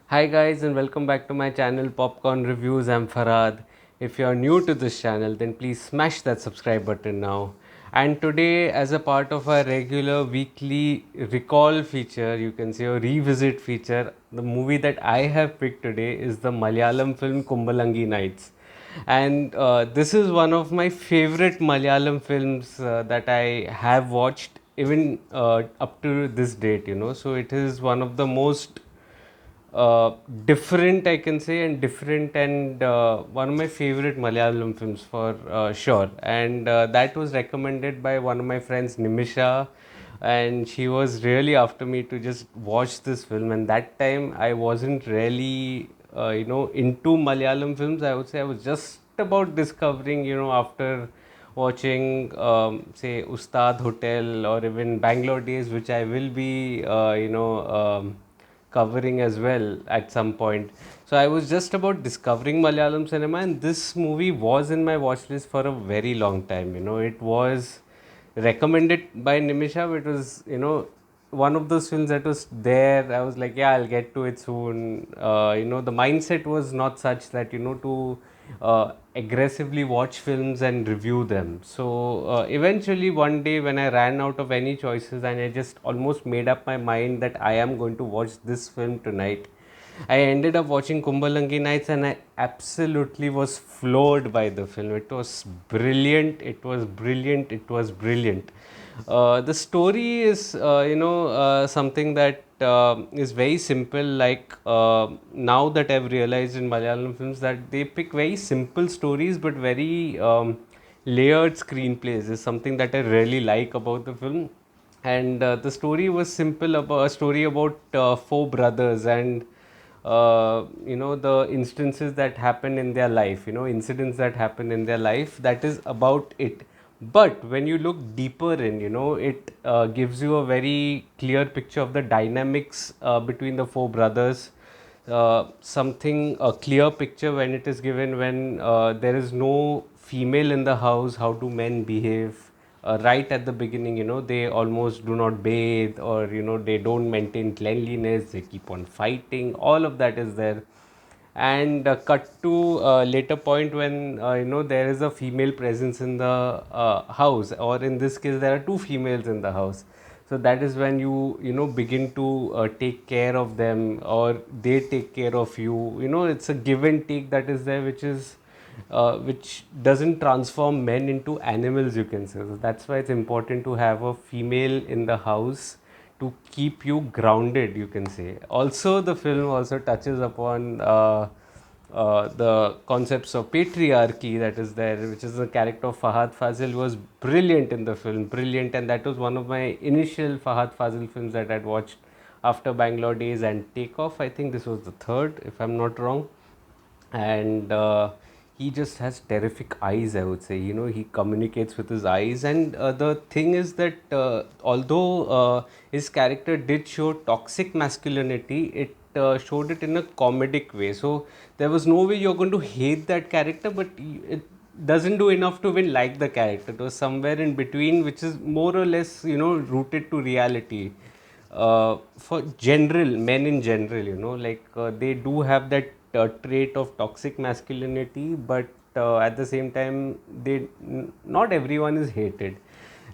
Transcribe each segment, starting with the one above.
Hi guys and welcome back to my channel Popcorn Reviews. I'm Farhad. If you're new to this channel then please smash that subscribe button now. And today, as a part of our regular weekly recall feature, you can say, or revisit feature, the movie that I have picked today is the Malayalam film Kumbalangi Nights. And this is one of my favorite Malayalam films that I have watched even up to this date, So it is one of the most different, I can say, and different, and one of my favorite Malayalam films for sure. And that was recommended by one of my friends, Nimisha, and she was really after me to just watch this film. And that time I wasn't really, into Malayalam films. I would say I was just about discovering, after watching, say, Ustad Hotel or even Bangalore Days, which I will be, covering as well at some point. So I was just about discovering Malayalam cinema, and this movie was in my watch list for a very long time. It was recommended by Nimisha. It was, one of those films that was there. I was like, yeah, I'll get to it soon. The mindset was not such that, to aggressively watch films and review them. So eventually, one day when I ran out of any choices and I just almost made up my mind that I am going to watch this film tonight, I ended up watching Kumbalangi Nights and I absolutely was floored by the film. It was brilliant, it was brilliant, it was brilliant. The story is, something that is very simple. Like now that I've realized in Malayalam films that they pick very simple stories but very layered screenplays is something that I really like about the film. And the story was simple, about a story about four brothers, and the instances that happen in their life, incidents that happen in their life, that is about it. But when you look deeper in, it gives you a very clear picture of the dynamics between the four brothers. Something, a clear picture when it is given when there is no female in the house, how do men behave. Right at the beginning, they almost do not bathe, or they don't maintain cleanliness, they keep on fighting, all of that is there. And cut to a later point when, there is a female presence in the house, or in this case there are two females in the house. So that is when you begin to take care of them, or they take care of you. It's a give and take that is there, which doesn't transform men into animals, you can say. So that's why it's important to have a female in the house to keep you grounded, you can say. Also, the film also touches upon the concepts of patriarchy that is there, which is the character of Fahadh Fazil was brilliant in the film, brilliant. And that was one of my initial Fahadh Fazil films that I'd watched after Bangalore Days and Takeoff. I think this was the third, if I'm not wrong. And he just has terrific eyes, I would say. He communicates with his eyes. And the thing is that although his character did show toxic masculinity, it showed it in a comedic way. So there was no way you're going to hate that character, but it doesn't do enough to even like the character. It was somewhere in between, which is more or less, rooted to reality. For general men in general, like they do have that trait of toxic masculinity, but at the same time, not everyone is hated.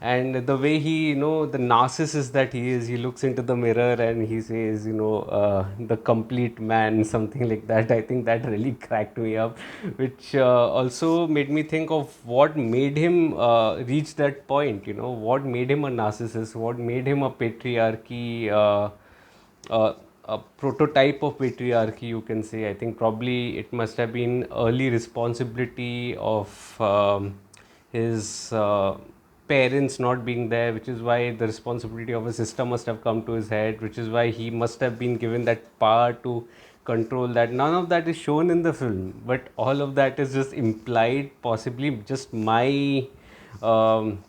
And the way he, the narcissist that he is, he looks into the mirror and he says, the complete man, something like that. I think that really cracked me up, which also made me think of what made him reach that point. What made him a narcissist, what made him a patriarchy, a prototype of patriarchy, you can say. I think probably it must have been early responsibility of his parents not being there, which is why the responsibility of a sister must have come to his head, which is why he must have been given that power to control that. None of that is shown in the film, but all of that is just implied, possibly just my um,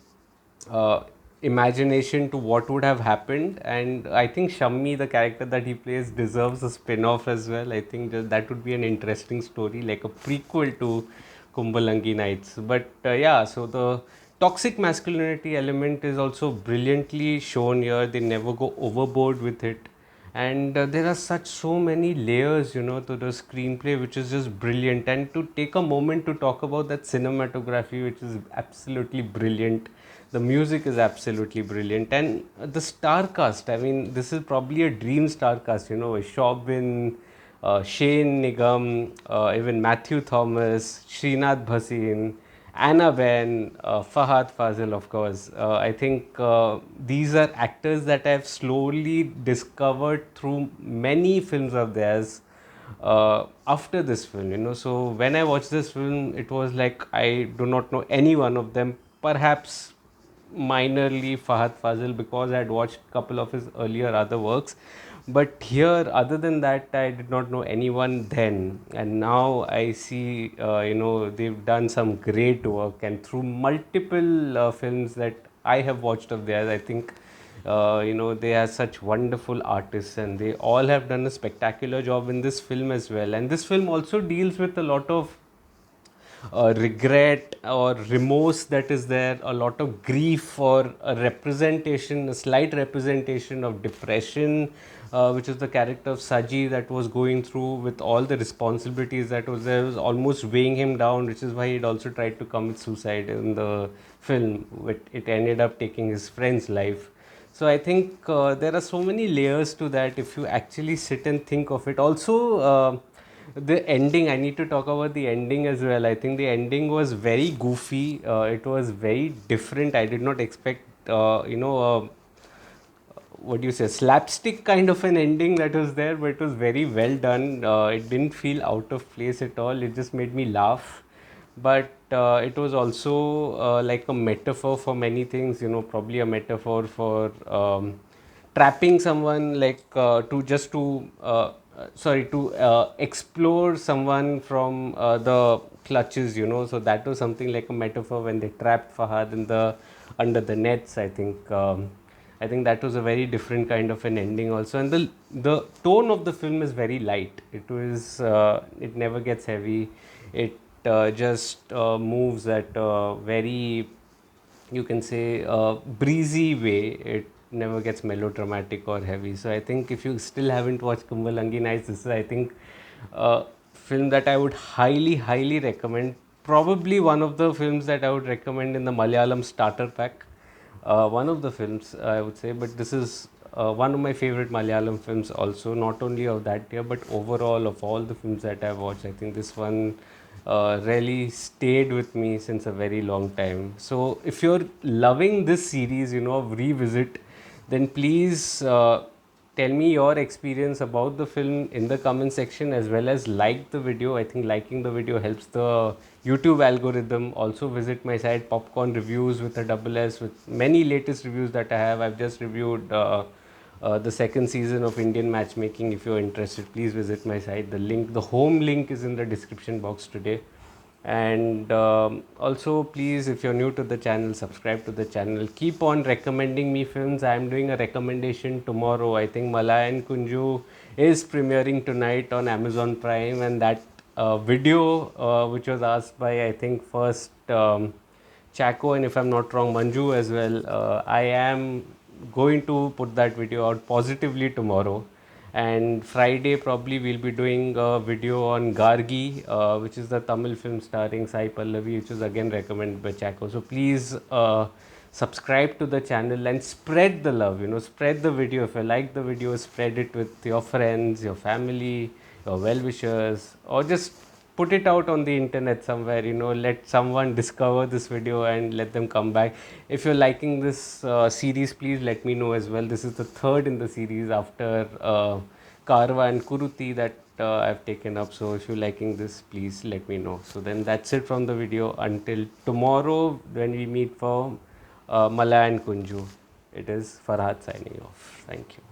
uh, imagination to what would have happened. And I think Shammi, the character that he plays, deserves a spin-off as well. I think that would be an interesting story, like a prequel to Kumbalangi Nights. But yeah, so the toxic masculinity element is also brilliantly shown here. They never go overboard with it. and there are so many layers, to the screenplay, which is just brilliant. And to take a moment to talk about that cinematography, which is absolutely brilliant, the music is absolutely brilliant, and the star cast, I mean, this is probably a dream star cast, Soubin, Shane Nigam, even Matthew Thomas, Srinath Bhasin, Anna Ben, Fahad Fazil, of course. I think these are actors that I've slowly discovered through many films of theirs after this film. So when I watched this film, it was like I do not know any one of them. Perhaps minorly Fahad Fazil, because I had watched a couple of his earlier other works. But here, other than that, I did not know anyone then. And now I see, they've done some great work. And through multiple films that I have watched of theirs, I think, they are such wonderful artists, and they all have done a spectacular job in this film as well. And this film also deals with a lot of regret or remorse that is there, a lot of grief, or a representation, a slight representation of depression, which is the character of Saji that was going through with all the responsibilities that was there, was almost weighing him down, which is why he'd also tried to commit suicide in the film. It ended up taking his friend's life. So I think there are so many layers to that if you actually sit and think of it. Also, the ending, I need to talk about the ending as well. I think the ending was very goofy. It was very different. I did not expect, what do you say, slapstick kind of an ending that was there, but it was very well done. It didn't feel out of place at all. It just made me laugh. But it was also like a metaphor for many things, probably a metaphor for trapping someone, like to explore someone from the clutches, so that was something like a metaphor when they trapped Fahad in the under the nets. I think that was a very different kind of an ending also, and the tone of the film is very light. It never gets heavy. It just moves at a very, you can say, breezy way. It never gets melodramatic or heavy. So I think if you still haven't watched Kumbalangi Nights, this is, I think, a film that I would highly, highly recommend. Probably one of the films that I would recommend in the Malayalam starter pack. One of the films, I would say, but this is one of my favorite Malayalam films also, not only of that year, but overall of all the films that I've watched. I think this one really stayed with me since a very long time. So if you're loving this series, of Revisit, then please tell me your experience about the film in the comment section, as well as like the video. I think liking the video helps the YouTube algorithm. Also visit my site Popcorn Reviews with a double S, with many latest reviews that I have. I've just reviewed the second season of Indian Matchmaking. If you're interested, please visit my site. The home link is in the description box today. And also, please, if you're new to the channel, subscribe to the channel. Keep on recommending me films. I'm doing a recommendation tomorrow. I think Malayan Kunju is premiering tonight on Amazon Prime, and that video, which was asked by, I think, first Chaco, and if I'm not wrong, Manju as well. I am going to put that video out positively tomorrow. And Friday, probably we'll be doing a video on Gargi, which is the Tamil film starring Sai Pallavi, which is again recommended by Chaco. So please subscribe to the channel and spread the love. Spread the video. If you like the video, spread it with your friends, your family, your well-wishers, or just put it out on the internet somewhere. Let someone discover this video and let them come back. If you're liking this series, please let me know as well. This is the third in the series after Karva and Kuruti that I've taken up. So if you're liking this, please let me know. So then that's it from the video. Until tomorrow when we meet for Mala and Kunju, it is Farhad signing off. Thank you.